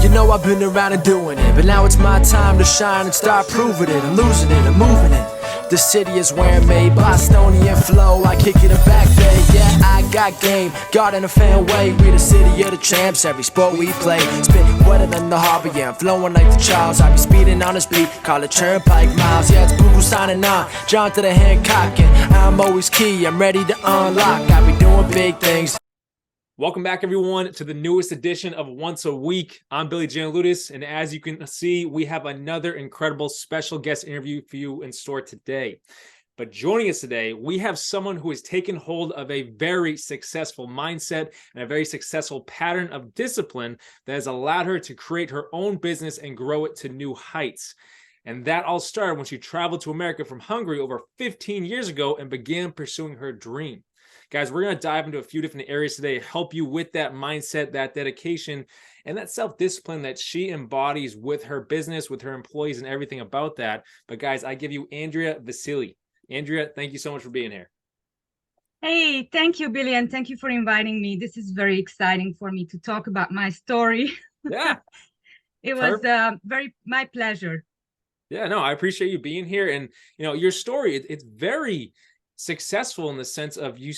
You know I've been around and doing it, but now it's my time to shine and start proving it. I'm losing it, I'm moving it. The city is where I'm made, Bostonian flow, I kick it a back bay. Yeah, I got game, got in a fan way. We the city of the champs, every sport we play. Spit wetter than the harbor, yeah, I'm flowing like the Charles. I be speeding on this beat, call it Turnpike Miles. Yeah, it's Google signing on, John to the Hancock, and I'm always key, I'm ready to unlock. I be doing big things. Welcome back, everyone, to the newest edition of Once a Week. I'm Billy Gianlutis, and as you can see, we have another incredible special guest interview for you in store today. But joining us today, we have someone who has taken hold of a very successful mindset and a very successful pattern of discipline that has allowed her to create her own business and grow it to new heights. And that all started when she traveled to America from Hungary over 15 years ago and began pursuing her dream. Guys, we're going to dive into a few different areas today to help you with that mindset, that dedication, and that self-discipline that she embodies with her business, with her employees, and everything about that. But guys, I give you Andrea Vaszily. Andrea, thank you so much for being here. Hey, thank you, Billy, and thank you for inviting me. This is very exciting for me to talk about my story. Yeah. It was my pleasure. Yeah, no, I appreciate you being here. And, you know, your story, it's very successful in the sense of you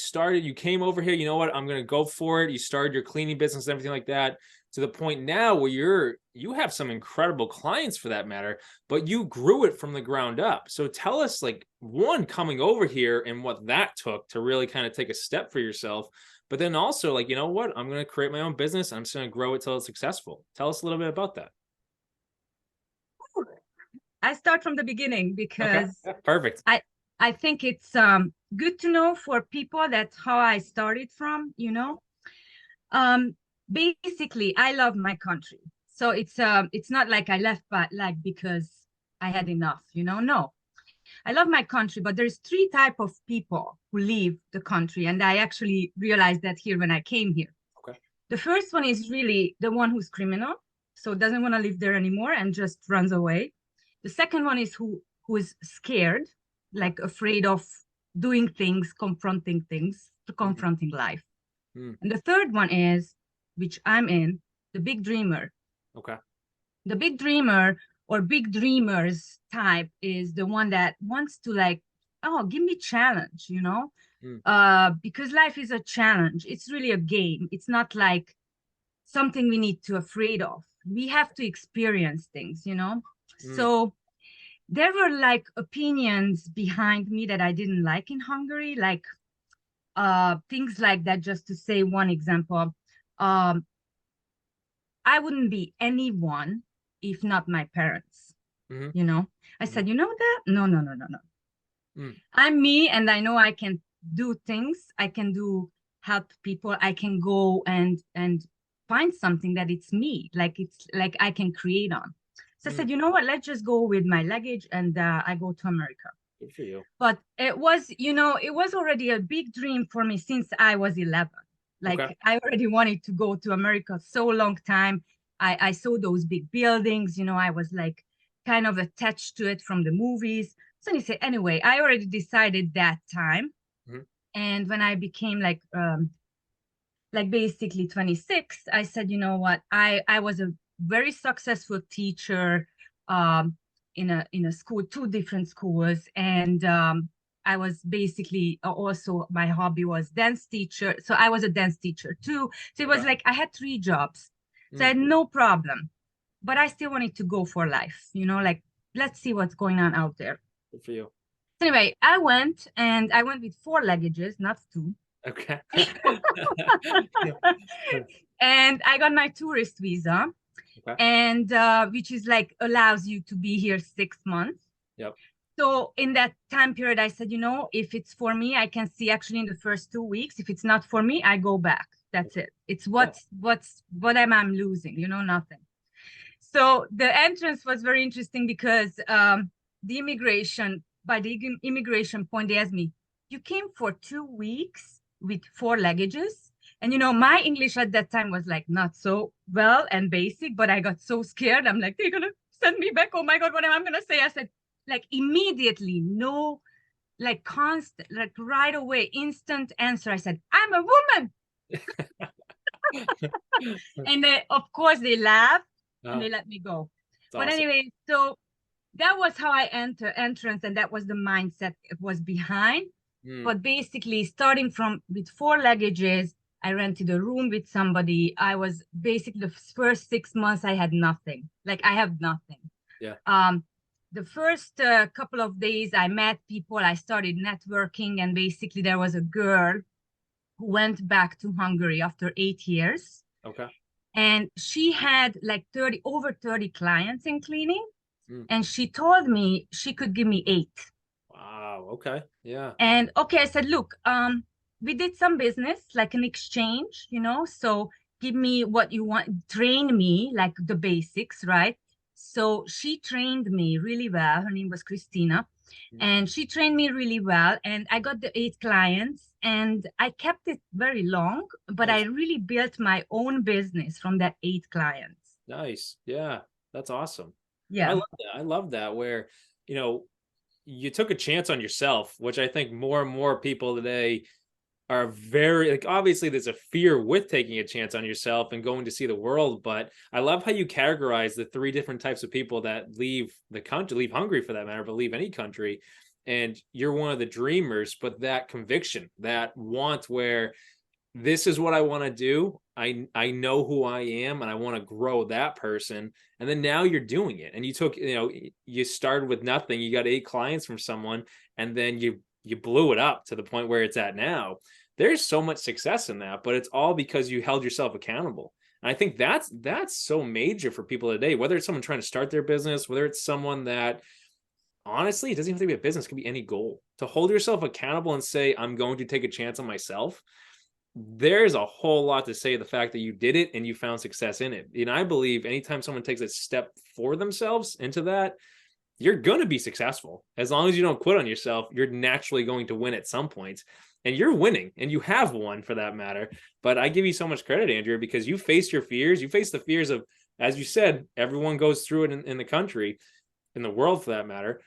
came over here, you know what, I'm going to go for it. You started your cleaning business and everything like that, to the point now where you have some incredible clients for that matter, but you grew it from the ground up. So tell us, like, one, coming over here and what that took to really kind of take a step for yourself, but then also, like, you know what, I'm going to create my own business. I'm just going to grow it till it's successful. Tell us a little bit about that. I start from the beginning because Perfect. I think it's good to know for people that's how I started from, you know. Basically, I love my country. So it's not like I left because I had enough, you know. No, I love my country, but there's three types of people who leave the country. And I actually realized that here when I came here. Okay. The first one is really the one who's criminal, so doesn't want to live there anymore and just runs away. The second one is who is scared, like afraid of doing things, confronting life. And the third one is, which I'm in, the big dreamer. Okay. The big dreamer or big dreamers type is the one that wants to, like, oh, give me challenge, you know, because life is a challenge. It's really a game. It's not like something we need to afraid of. We have to experience things, you know. So there were like opinions behind me that I didn't like in Hungary, like things like that. Just to say one example, I wouldn't be anyone if not my parents. You know, I said, you know that? No. I'm me, and I know I can do things. I can help people. I can go and find something that it's me, like it's like I can create on. So I said, you know what, let's just go with my luggage, and I go to America. Good for you. But it was, you know, it was already a big dream for me since I was 11. Like, I already wanted to go to America so long time. I saw those big buildings, you know, I was like kind of attached to it from the movies. So you say, anyway, I already decided that time. And when I became like basically 26, I said, you know what, I was a very successful teacher in a school, 2 different schools, and I was basically also, my hobby was dance teacher, so I was a dance teacher too. So it was like I had 3 jobs, so I had no problem, but I still wanted to go for life, you know, like, let's see what's going on out there. Good for you. Anyway, I went with 4 luggages, not 2. Okay. And I got my tourist visa. And which is like allows you to be here 6 months. Yep. So in that time period, I said, you know, if it's for me, I can see actually in the first 2 weeks. If it's not for me, I go back. That's it. It's what am I losing? You know, nothing. So the entrance was very interesting because the immigration point, they asked me, you came for 2 weeks with 4 luggages? And, you know, my English at that time was like not so well and basic, but I got so scared. I'm like, they're going to send me back. Oh my God, what am I going to say? I said, like immediately, no, like constant, like right away, instant answer. I said, I'm a woman. And they, of course, they laughed and they let me go. It's But awesome. anyway, so that was how I entrance, and that was the mindset it was behind. Mm, But basically, starting from with 4 luggages, I rented a room with somebody. I was basically the first 6 months I had nothing. Like I have nothing. yeah. The first couple of days I met people, I started networking, and basically there was a girl who went back to Hungary after 8 years. Okay. And she had like over 30 clients in cleaning. Mm. And she told me she could give me 8. Wow. Okay. Yeah. And okay, I said, look, we did some business, like an exchange, so give me what you want, train me like the basics, right? So she trained me really well. Her name was Christina. Mm. And she trained me really well. And I got the 8 clients and I kept it very long, but I Nice. really built my own business from that 8 clients. Nice. Yeah. That's awesome. I Yeah. love that. I love that where, you know, you took a chance on yourself, which I think more and more people today are very like obviously there's a fear with taking a chance on yourself and going to see the world, but I love how you categorize the 3 different types of people that leave the country, leave Hungary for that matter, but leave any country. And you're one of the dreamers, but that conviction, that want where this is what I want to do. I know who I am and I want to grow that person. And then now you're doing it. And you took, you started with nothing. You got 8 clients from someone and then you blew it up to the point where it's at now. There's so much success in that, but it's all because you held yourself accountable. And I think that's so major for people today, whether it's someone trying to start their business, whether it's someone that honestly, it doesn't even have to be a business, it could be any goal. To hold yourself accountable and say, I'm going to take a chance on myself, there's a whole lot to say the fact that you did it and you found success in it. And I believe anytime someone takes a step for themselves into that, you're going to be successful. As long as you don't quit on yourself, you're naturally going to win at some point. And you're winning, and you have won for that matter. But I give you so much credit, Andrea, because you faced your fears. You faced the fears of, as you said, everyone goes through it in the country, in the world for that matter.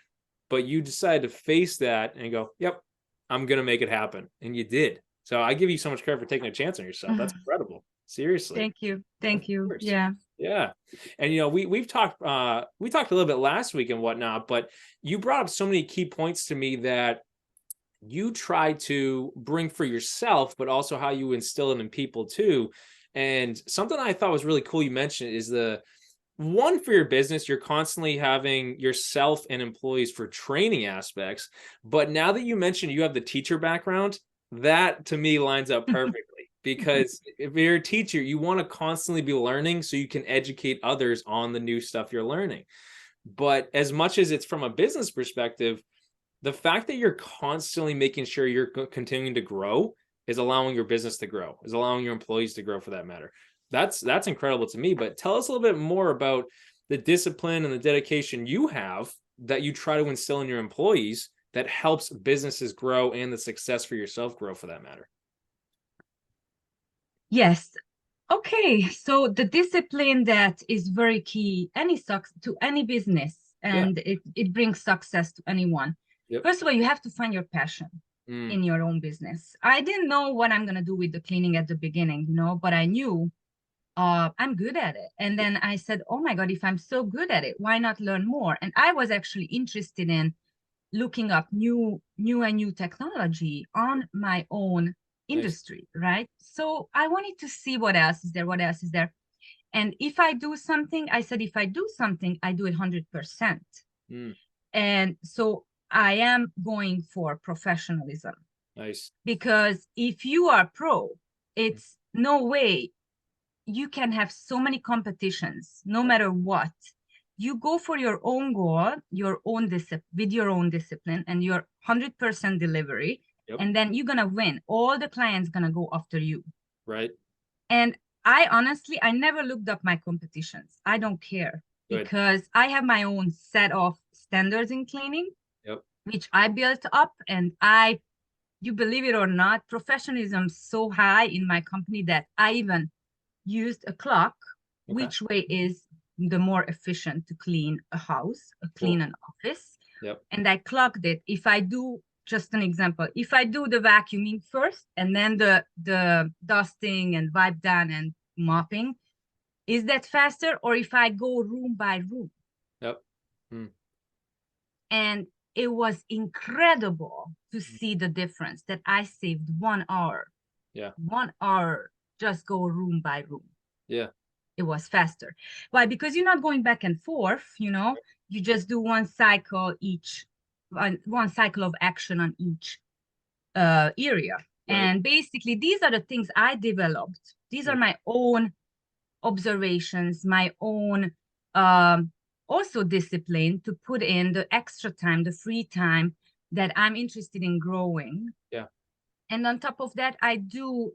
But you decided to face that and go, yep, I'm going to make it happen. And you did. So I give you so much credit for taking a chance on yourself. That's incredible. Seriously. Thank you. Of Thank you. course. Yeah. Yeah. And we've talked a little bit last week and whatnot, but you brought up so many key points to me that you try to bring for yourself, but also how you instill it in people too. And something I thought was really cool you mentioned is the one for your business, you're constantly having yourself and employees for training aspects. But now that you mentioned you have the teacher background, that to me lines up perfectly. Because if you're a teacher, you want to constantly be learning so you can educate others on the new stuff you're learning. But as much as it's from a business perspective, the fact that you're constantly making sure you're continuing to grow is allowing your business to grow, is allowing your employees to grow for that matter. That's incredible to me. But tell us a little bit more about the discipline and the dedication you have that you try to instill in your employees that helps businesses grow and the success for yourself grow for that matter. Yes. Okay. So the discipline that is very key to any business, and it brings success to anyone. Yep. First of all, you have to find your passion in your own business. I didn't know what I'm going to do with the cleaning at the beginning, but I knew I'm good at it. And then I said, oh my God, if I'm so good at it, why not learn more? And I was actually interested in looking up new technology on my own industry, right? So I wanted to see what else is there. And if I do something, I said, if I do something, I do it 100%. And so I am going for professionalism. Nice. Because if you are pro, it's no way you can have so many competitions, no matter what. You go for your own goal, your own with your own discipline and your 100% delivery. Yep. And then you're going to win. All the clients going to go after you. Right. And I never looked up my competitions. I don't care. Good. Because I have my own set of standards in cleaning, which I built up. And you believe it or not, professionalism so high in my company that I even used a clock, which way is the more efficient to clean a house, clean an office. Yep. And I clocked it. If I do, just an example, if I do the vacuuming first and then the dusting and wipe down and mopping, is that faster? Or if I go room by room? Yep. Mm. And it was incredible to see the difference that I saved 1 hour. Yeah. 1 hour, just go room by room. Yeah. It was faster. Why? Because you're not going back and forth, you know, you just do one cycle each, one cycle of action on each area. Right. And basically, these are the things I developed. These are my own observations, my own also discipline to put in the extra time, the free time that I'm interested in growing. Yeah. And on top of that, I do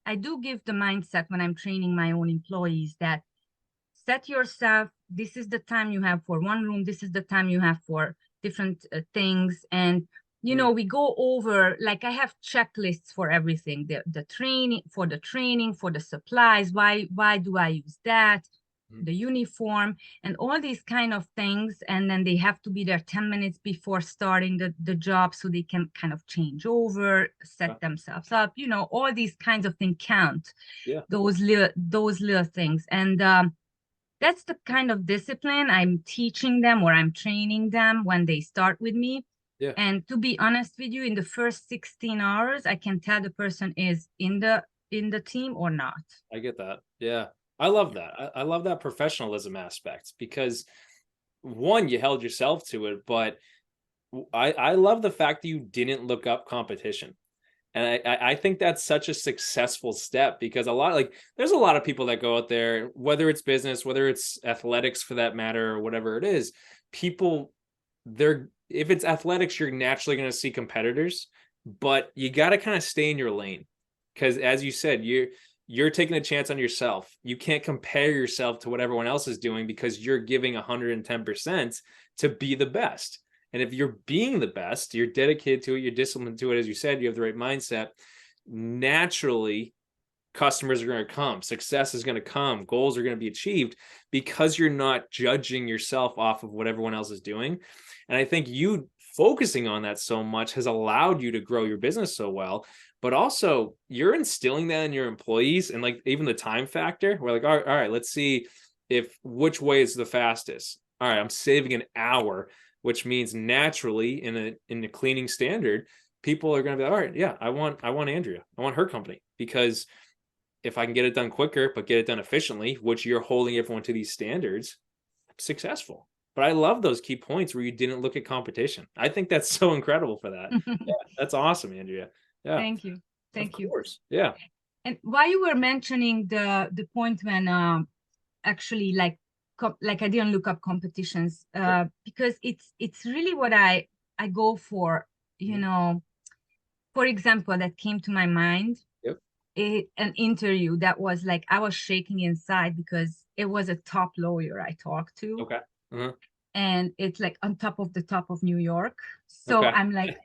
give the mindset when I'm training my own employees that set yourself, this is the time you have for one room, this is the time you have for different things. And you know, we go over, like I have checklists for everything, the training, for the supplies, why do I use that, the uniform, and all these kind of things. And then they have to be there 10 minutes before starting the job so they can kind of change over, set themselves up, you know, all these kinds of things count. Yeah. Those little things. And that's the kind of discipline I'm teaching them, or I'm training them when they start with me. Yeah. And to be honest with you, in the first 16 hours, I can tell the person is in the team or not. I get that. Yeah. I love that. I love that professionalism aspect, because one, you held yourself to it, but I love the fact that you didn't look up competition. And I think that's such a successful step, because there's a lot of people that go out there, whether it's business, whether it's athletics for that matter, or whatever it is, if it's athletics, you're naturally going to see competitors, but you got to kind of stay in your lane. Because as you said, you're taking a chance on yourself. You can't compare yourself to what everyone else is doing, because you're giving 110% to be the best. And if you're being the best, you're dedicated to it, you're disciplined to it, as you said, you have the right mindset, naturally customers are going to come, success is going to come, goals are going to be achieved, because you're not judging yourself off of what everyone else is doing. And I think you focusing on that so much has allowed you to grow your business so well, but also you're instilling that in your employees. And like even the time factor, we're like, all right, let's see which way is the fastest. All right, I'm saving an hour, which means naturally in the cleaning standard, people are going to be like, all right, yeah, I want Andrea, I want her company, because if I can get it done quicker, but get it done efficiently, which you're holding everyone to these standards, I'm successful. But I love those key points where you didn't look at competition. I think that's so incredible for that. Yeah, that's awesome, Andrea. Yeah. Thank you. Thank you. Of course. Yeah. And while you were mentioning the point when actually like I didn't look up competitions, because it's really what I go for, you know. For example, that came to my mind, an interview that was like, I was shaking inside because it was a top lawyer I talked to. Okay. And it's like on top of New York. So I'm like,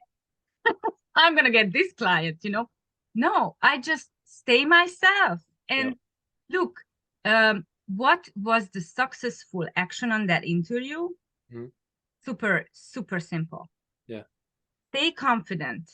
I'm gonna get this client, you know. No, I just stay myself. And look, what was the successful action on that interview? Super simple. Yeah. Stay confident.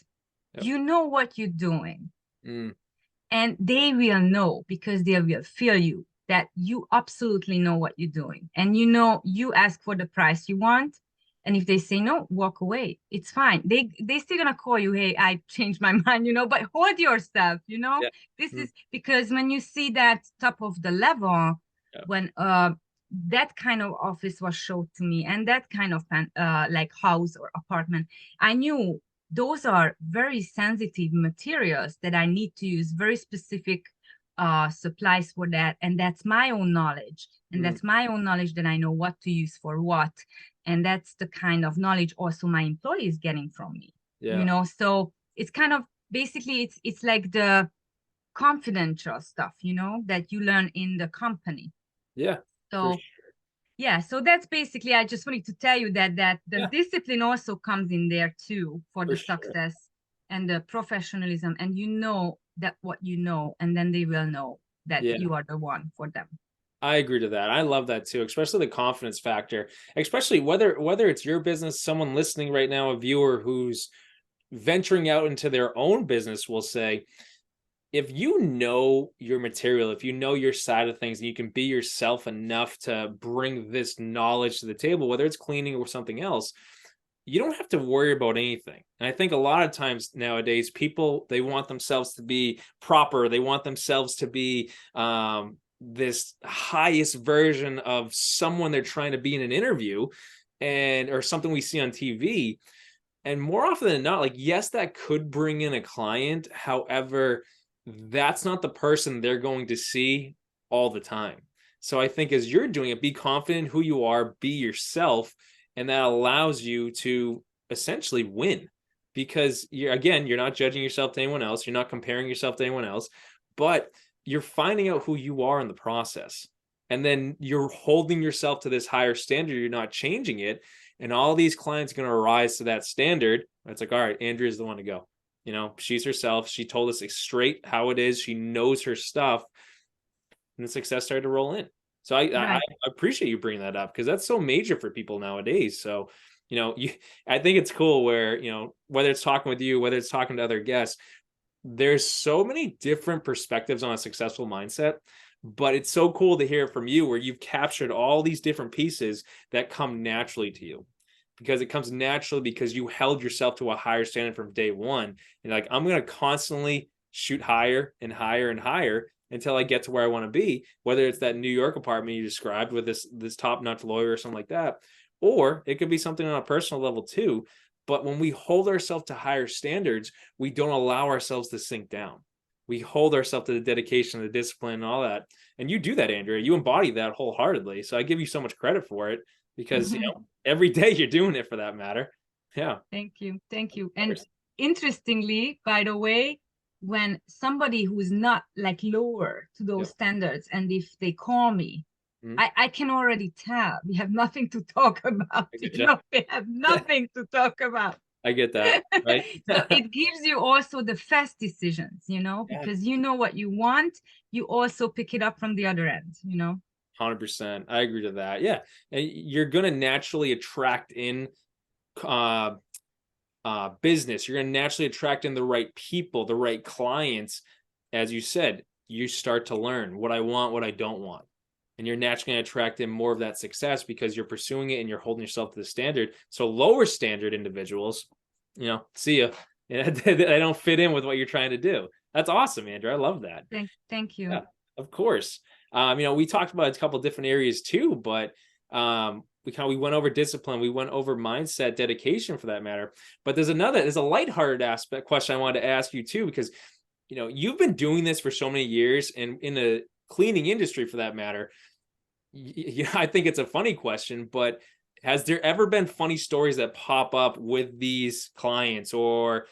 You know what you're doing. And they will know, because they will feel you, that you absolutely know what you're doing. And you know, you ask for the price you want. And if they say no, walk away. It's fine. They still gonna call you, hey, I changed my mind, you know, but hold yourself, you know. This is because when you see that top of the level, when that kind of office was showed to me, and that kind of like house or apartment, I knew those are very sensitive materials that I need to use very specific supplies for that. And that's my own knowledge. And that's my own knowledge that I know what to use for what. And that's the kind of knowledge also my employee is getting from me. You know, so it's kind of basically it's like the confidential stuff, you know, that you learn in the company. Yeah. So yeah, so that's basically, I just wanted to tell you that the discipline also comes in there too, for the success and the professionalism. And you know that what you know, and then they will know that you are the one for them. I agree to that. I love that too, especially the confidence factor, especially whether it's your business, someone listening right now, a viewer who's venturing out into their own business will say, if you know your material, if you know your side of things, and you can be yourself enough to bring this knowledge to the table, whether it's cleaning or something else, you don't have to worry about anything. And I think a lot of times nowadays, people, they want themselves to be proper. They want themselves to be this highest version of someone they're trying to be in an interview and or something we see on TV. And more often than not, like, yes, that could bring in a client. However, that's not the person they're going to see all the time. So I think as you're doing it, be confident in who you are, be yourself, and that allows you to essentially win because you're not judging yourself to anyone else. You're not comparing yourself to anyone else, but you're finding out who you are in the process. And then you're holding yourself to this higher standard. You're not changing it. And all these clients are going to rise to that standard. It's like, all right, Andrea's the one to go. You know, she's herself. She told us straight how it is. She knows her stuff. And the success started to roll in. So I appreciate you bringing that up because that's so major for people nowadays. So, you know, I think it's cool where, you know, whether it's talking with you, whether it's talking to other guests, there's so many different perspectives on a successful mindset. But it's so cool to hear from you where you've captured all these different pieces that come naturally to you because it comes naturally because you held yourself to a higher standard from day one. And like, I'm going to constantly shoot higher and higher and higher until I get to where I want to be, whether it's that New York apartment you described with this top-notch lawyer or something like that, or it could be something on a personal level too. But when we hold ourselves to higher standards, we don't allow ourselves to sink down. We hold ourselves to the dedication, the discipline, and all that. And you do that, Andrea. You embody that wholeheartedly. So I give you so much credit for it because you know every day you're doing it for that matter. Yeah. Thank you. And interestingly, by the way, when somebody who's not like lower to those standards, and if they call me, I can already tell we have nothing to talk about. You know, we have nothing to talk about. I get that. Right. So it gives you also the fast decisions, you know, because you know what you want. You also pick it up from the other end, you know. 100%. I agree to that. Yeah. And you're going to naturally attract in business. You're going to naturally attract in the right people, the right clients. As you said, you start to learn what I want, what I don't want. And you're naturally going to attract in more of that success because you're pursuing it and you're holding yourself to the standard. So lower standard individuals, you know, see you. They don't fit in with what you're trying to do. That's awesome, Andrew. I love that. Thank you. Yeah, of course. You know, we talked about a couple of different areas too, but we went over discipline, we went over mindset, dedication for that matter. But there's a lighthearted aspect question I wanted to ask you too, because you know, you've been doing this for so many years and in the cleaning industry for that matter. I think it's a funny question, but has there ever been funny stories that pop up with these clients or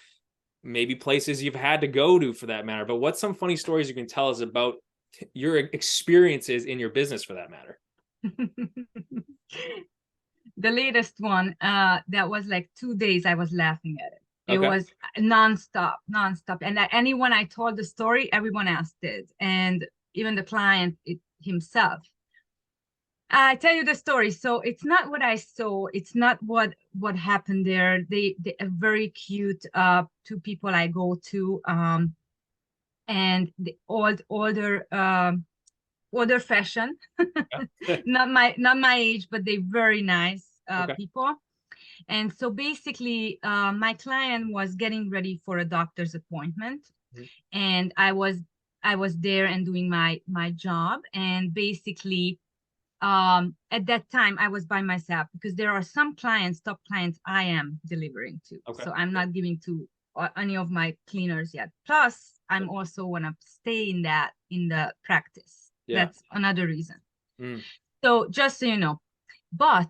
maybe places you've had to go to for that matter? But what's some funny stories you can tell us about your experiences in your business for that matter? The latest one, that was like 2 days I was laughing at it. It was nonstop. And anyone I told the story, everyone else did. And even the client himself. I tell you the story. So it's not what I saw. It's not what happened there. They are very cute two people I go to. And the older fashion. not my age, but they're very nice people. And so basically, my client was getting ready for a doctor's appointment, and I was there and doing my job. And basically, at that time, I was by myself because there are some top clients I am delivering to. So I'm not giving to any of my cleaners yet. Plus, I'm also want to stay in the practice. That's another reason. So just so you know,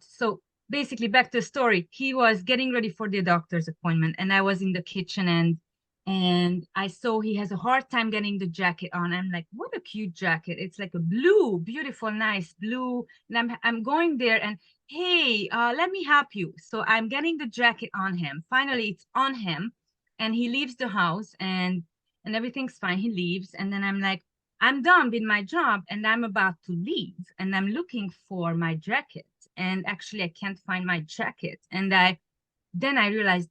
so basically back to the story, he was getting ready for the doctor's appointment and I was in the kitchen and I saw he has a hard time getting the jacket on. I'm like, what a cute jacket. It's like a blue, beautiful, nice blue. And I'm going there and, hey, let me help you. So I'm getting the jacket on him. Finally, it's on him and he leaves the house and everything's fine. He leaves. And then I'm like, I'm done with my job and I'm about to leave and I'm looking for my jacket. And actually, I can't find my jacket. And then I realized,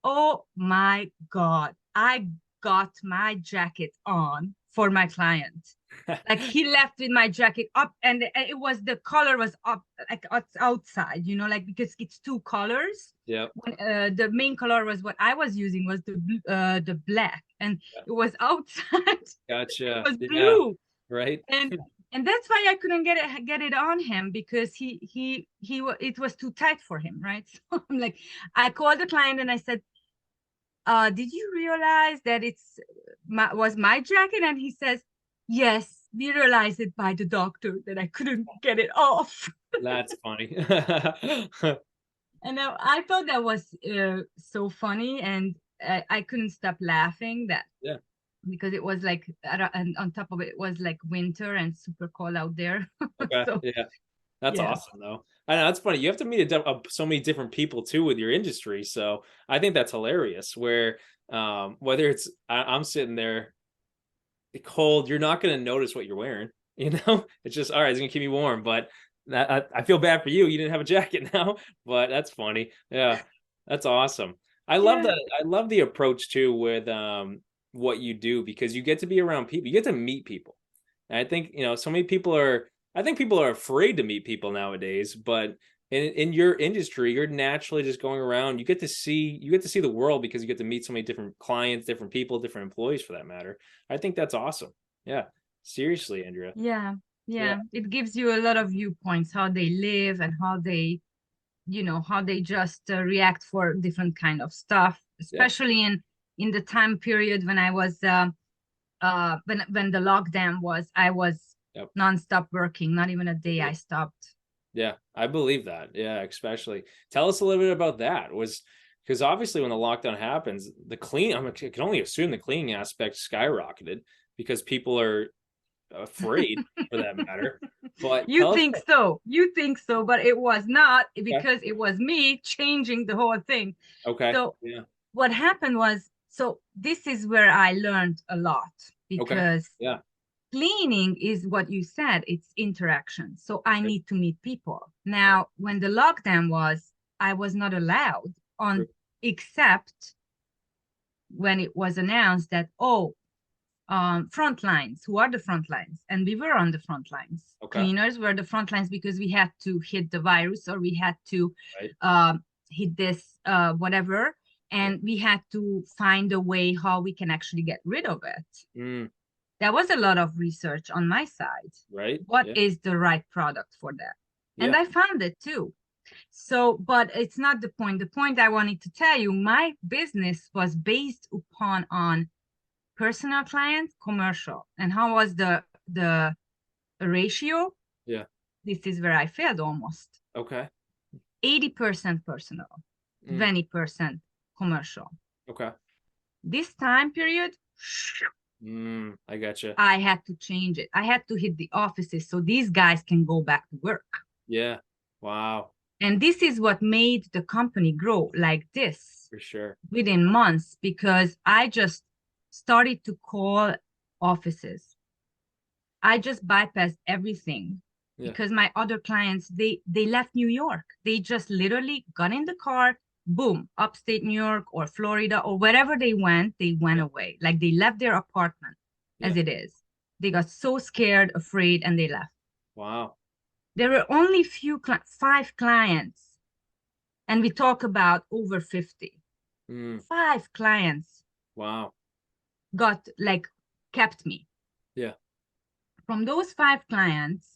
oh my God, I got my jacket on for my client. Like he left with my jacket up and it was, the color was up, like outside, you know, like because it's two colors. Yeah. The main color was what I was using was the black, and it was outside. Gotcha. It was Yeah. blue. Right. And that's why I couldn't get it on him, because it was too tight for him, right? So I'm like, I called the client and I said, did you realize that was my jacket? And he says, yes, we realized it by the doctor that I couldn't get it off. That's funny. And I thought that was so funny, and I couldn't stop laughing Yeah. because it was like, and on top of it was like winter and super cold out there. Okay. So, yeah. That's yeah. awesome though. I know that's funny. You have to meet so many different people too with your industry. So I think that's hilarious where whether it's I'm sitting there cold, you're not going to notice what you're wearing. You know, it's just, all right, it's going to keep me warm. But I feel bad for you. You didn't have a jacket now, but that's funny. Yeah, that's awesome. I love Yeah. that. I love the approach too with what you do, because you get to be around people. You get to meet people. And I think, you know, so many people I think people are afraid to meet people nowadays, but in your industry, you're naturally just going around. You get to see the world because you get to meet so many different clients, different people, different employees for that matter. I think that's awesome. Yeah. Seriously, Andrea. Yeah. Yeah. It gives you a lot of viewpoints, how they live and how they, how they just react for different kind of stuff, especially in the time period when I was when the lockdown was, I was nonstop working, not even a day I stopped. Yeah, I believe that. Yeah, especially. Tell us a little bit about that. Because obviously when the lockdown happens, I can only assume the cleaning aspect skyrocketed because people are afraid for that matter. But you think so, but it was not, because it was me changing the whole thing. Okay. So what happened was, so this is where I learned a lot, because cleaning is what you said, it's interaction. So I need to meet people. Now, when the lockdown was, I was not allowed on, except when it was announced that, front lines, who are the front lines? And we were on the front lines. Cleaners were the front lines because we had to hit the virus, or we had to hit this whatever, and we had to find a way how we can actually get rid of it. There was a lot of research on my side. What is the right product for that? And I found it too. So, but it's not the point. The point I wanted to tell you, my business was based upon on personal client, commercial. And how was the ratio? This is where I failed almost. 80% personal, 20% commercial. This time period, I gotcha. I had to change it. I had to hit the offices so these guys can go back to work. Yeah. Wow. And this is what made the company grow like this. For sure. Within months, because I just started to call offices. I just bypassed everything because my other clients, they left New York. They just literally got in the car, boom, upstate New York or Florida or wherever they went away. Like they left their apartment as it is. They got so scared, afraid, and they left. Wow. There were only 5 clients, and we talk about over 50. 5 clients. Wow. Kept me. Yeah. From those 5 clients,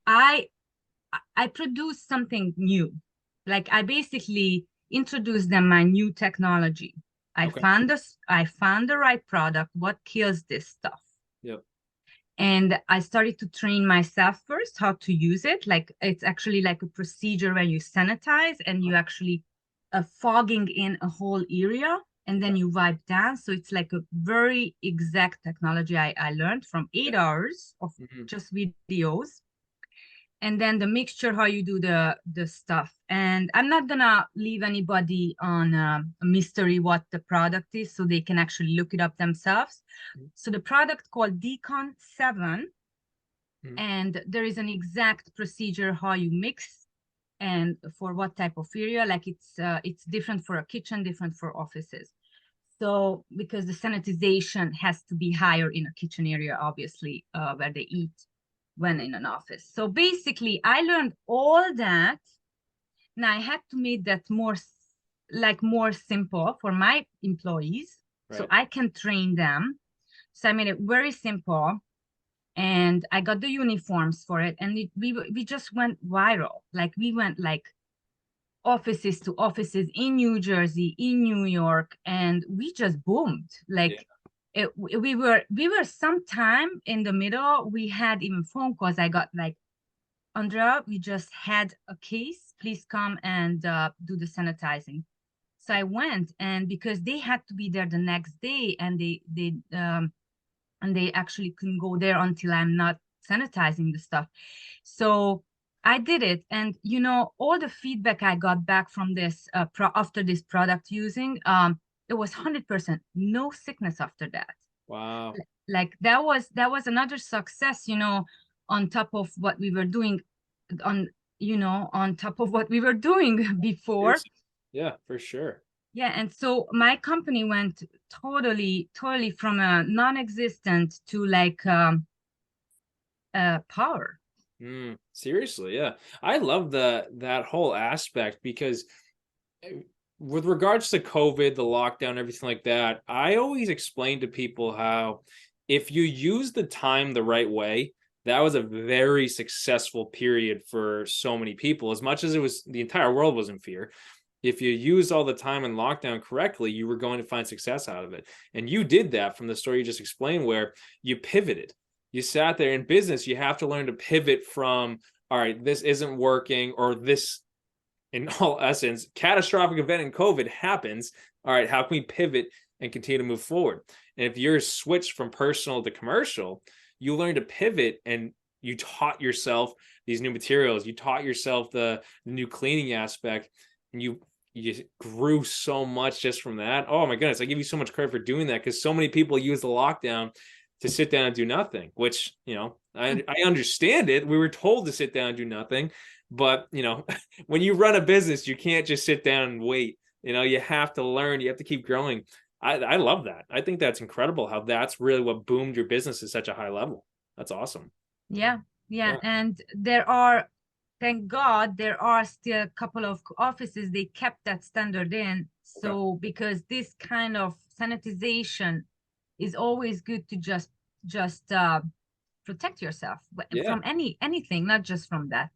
I produced something new. Like I basically introduced them my new technology. I found the right product, what kills this stuff. And I started to train myself first how to use it. Like it's actually like a procedure where you sanitize and you actually fogging in a whole area, and then you wipe down. So it's like a very exact technology I learned from 8 hours of just videos. and then the mixture, how you do the stuff. And I'm not gonna leave anybody on a mystery what the product is, so they can actually look it up themselves. So the product called Decon 7, and there is an exact procedure how you mix and for what type of area. Like it's different for a kitchen, different for offices. So because the sanitization has to be higher in a kitchen area, obviously, where they eat, when in an office. So basically, I learned all that, and I had to make that more simple for my employees, so I can train them. So I made it very simple, and I got the uniforms for it, and we just went viral. Like we went like offices to offices in New Jersey, in New York, and we just boomed. Like we were sometime in the middle, we had even phone calls. I got like, Andrea, we just had a case, please come and do the sanitizing. So I went, and because they had to be there the next day, and they actually couldn't go there until I'm not sanitizing the stuff. So I did it, and you know, all the feedback I got back from this after this product using, it was 100%, no sickness after that. Wow. Like that was another success, you know, on top of what we were doing, on top of what we were doing before. Yeah, for sure. Yeah, and so my company went totally from a non-existent to like power. Seriously, yeah. I love that whole aspect because with regards to COVID, the lockdown, everything like that, I always explain to people how if you use the time the right way, that was a very successful period for so many people. As much as it was, the entire world was in fear. If you use all the time in lockdown correctly, you were going to find success out of it. And you did that from the story you just explained, where you pivoted. You sat there. In business, you have to learn to pivot from, all right, this isn't working, or this, in all essence, catastrophic event in COVID happens. All right, how can we pivot and continue to move forward? And if you're switched from personal to commercial, you learn to pivot, and you taught yourself these new materials. You taught yourself the new cleaning aspect, and you grew so much just from that. Oh my goodness, I give you so much credit for doing that, because so many people use the lockdown to sit down and do nothing, which, you know, I understand it. We were told to sit down and do nothing, but you know, when you run a business, you can't just sit down and wait. You know, you have to learn, you have to keep growing. I love that. I think that's incredible how that's really what boomed your business at such a high level. That's awesome. Yeah. And there are, thank God, there are still a couple of offices, they kept that standard in. So because this kind of sanitization is always good to just protect yourself from anything, not just from that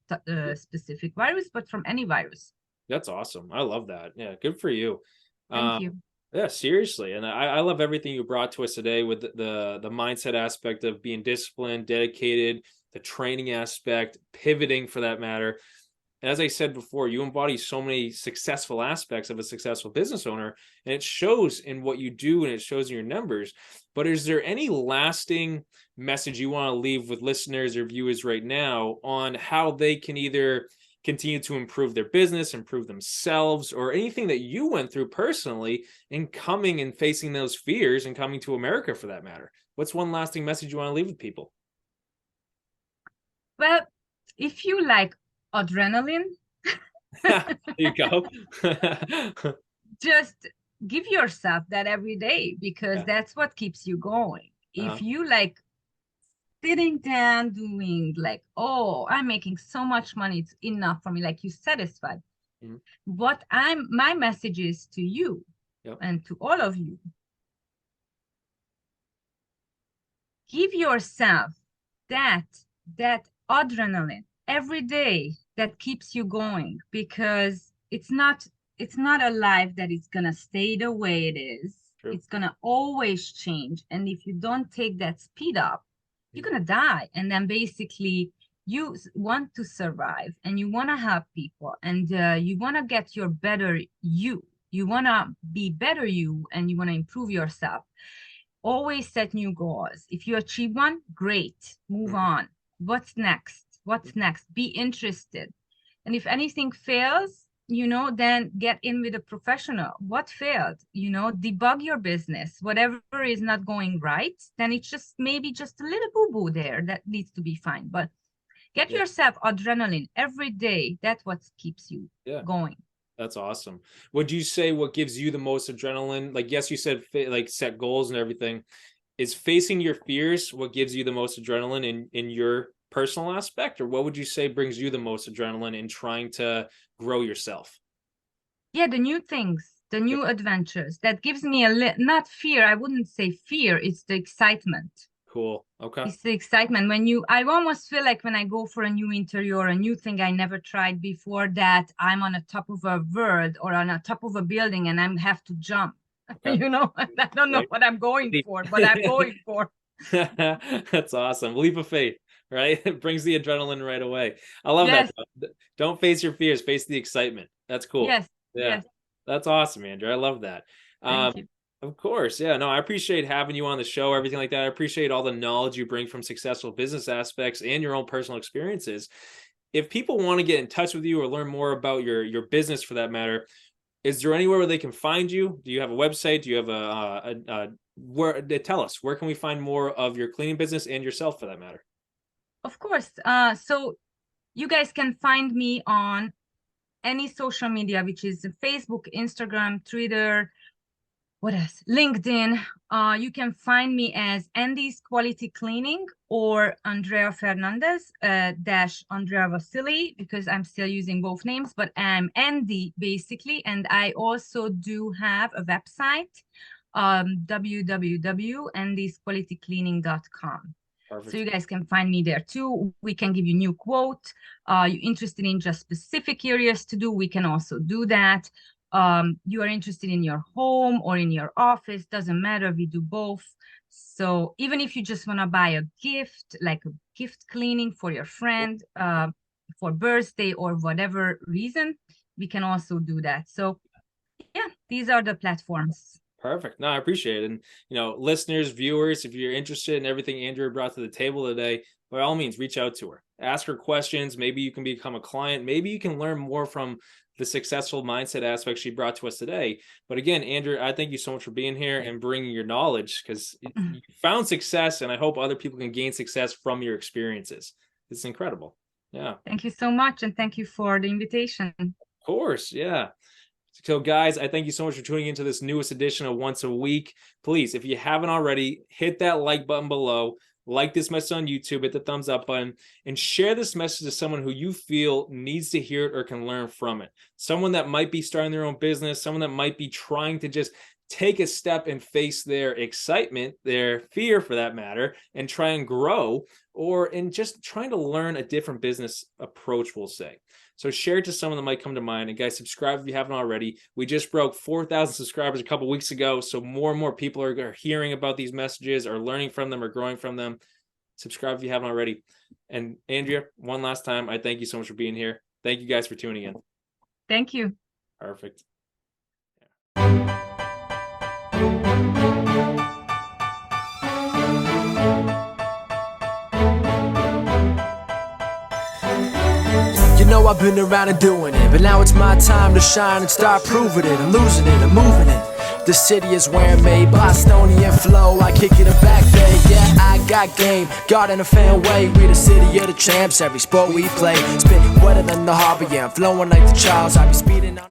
specific virus, but from any virus. That's awesome. I love that. Yeah, good for you. Thank you. Yeah, seriously. And I love everything you brought to us today with the mindset aspect of being disciplined, dedicated, the training aspect, pivoting for that matter. And as I said before, you embody so many successful aspects of a successful business owner, and it shows in what you do and it shows in your numbers. But is there any lasting message you want to leave with listeners or viewers right now on how they can either continue to improve their business, improve themselves, or anything that you went through personally in coming and facing those fears and coming to America for that matter? What's one lasting message you want to leave with people? Well, if you like adrenaline, There you go. just give yourself that every day, because that's what keeps you going. If you like sitting down doing like, oh, I'm making so much money, it's enough for me, like you satisfied. What my message is to you and to all of you, give yourself that adrenaline every day that keeps you going, because it's not a life that is gonna stay the way it is. True. It's gonna always change, and if you don't take that speed up, you're gonna die. And then basically you want to survive, and you want to help people, and you want to get your better you want to be better you, and you want to improve yourself. Always set new goals. If you achieve one, great, move on. What's next? What's next? Be interested. And if anything fails, you know, then get in with a professional. What failed? You know, debug your business. Whatever is not going right, then it's just maybe just a little boo-boo there that needs to be fine. But get yourself adrenaline every day. That's what keeps you going. That's awesome. Would you say what gives you the most adrenaline? Like, yes, you said like set goals and everything. Is facing your fears what gives you the most adrenaline in your personal aspect, or what would you say brings you the most adrenaline in trying to grow yourself? Yeah, the new things, the new adventures. That gives me not fear. I wouldn't say fear. It's the excitement. Cool. Okay. It's the excitement when I almost feel like when I go for a new interview or a new thing I never tried before, that I'm on the top of a world or on the top of a building and I have to jump. Okay. You know, I don't know what I'm going for, but I'm going for. That's awesome. Leap of faith, right? It brings the adrenaline right away. I love that. Don't face your fears, face the excitement. That's cool. Yes. Yeah. Yes. That's awesome, Andrea. I love that. Thank you. Of course. Yeah, no, I appreciate having you on the show, everything like that. I appreciate all the knowledge you bring from successful business aspects and your own personal experiences. If people want to get in touch with you or learn more about your business for that matter, is there anywhere where they can find you? Do you have a website? Do you have where? Tell us, where can we find more of your cleaning business and yourself for that matter? Of course. So you guys can find me on any social media, which is Facebook, Instagram, Twitter, what else? LinkedIn. You can find me as Andy's Quality Cleaning or Andrea Fernandez dash Andrea Vaszily, because I'm still using both names, but I'm Andy basically. And I also do have a website, www.andysqualitycleaning.com. Perfect. So you guys can find me there too. We can give you new quote. You're interested in just specific areas to do, we can also do that. You are interested in your home or in your office, doesn't matter, we do both. So even if you just want to buy a gift, like a gift cleaning for your friend, for birthday or whatever reason, we can also do that. So yeah, these are the platforms. Perfect. No, I appreciate it. And, you know, listeners, viewers, if you're interested in everything Andrea brought to the table today, by all means, reach out to her, ask her questions. Maybe you can become a client. Maybe you can learn more from the successful mindset aspect she brought to us today. But again, Andrea, I thank you so much for being here and bringing your knowledge, because you found success, and I hope other people can gain success from your experiences. It's incredible. Yeah. Thank you so much. And thank you for the invitation. Of course. Yeah. So guys, I thank you so much for tuning into this newest edition of Once a Week. Please, if you haven't already, hit that like button below, like this message on YouTube, hit the thumbs up button, and share this message to someone who you feel needs to hear it or can learn from it. Someone that might be starting their own business, someone that might be trying to just take a step and face their excitement, their fear for that matter, and try and grow, or in just trying to learn a different business approach, we'll say. So share it to someone that might come to mind. And guys, subscribe if you haven't already. We just broke 4,000 subscribers a couple weeks ago. So more and more people are hearing about these messages, or learning from them, or growing from them. Subscribe if you haven't already. And Andrea, one last time, I thank you so much for being here. Thank you guys for tuning in. Thank you. Perfect. You know I've been around and doing it, but now it's my time to shine and start proving it. I'm losing it, I'm moving it. The city is where I'm made, Bostonian flow, I kick it a back day. Yeah, I got game, God in a fan way. We the city of the champs, every sport we play. Spit wetter than the harbor, yeah, I'm flowing like the Charles. I be speeding on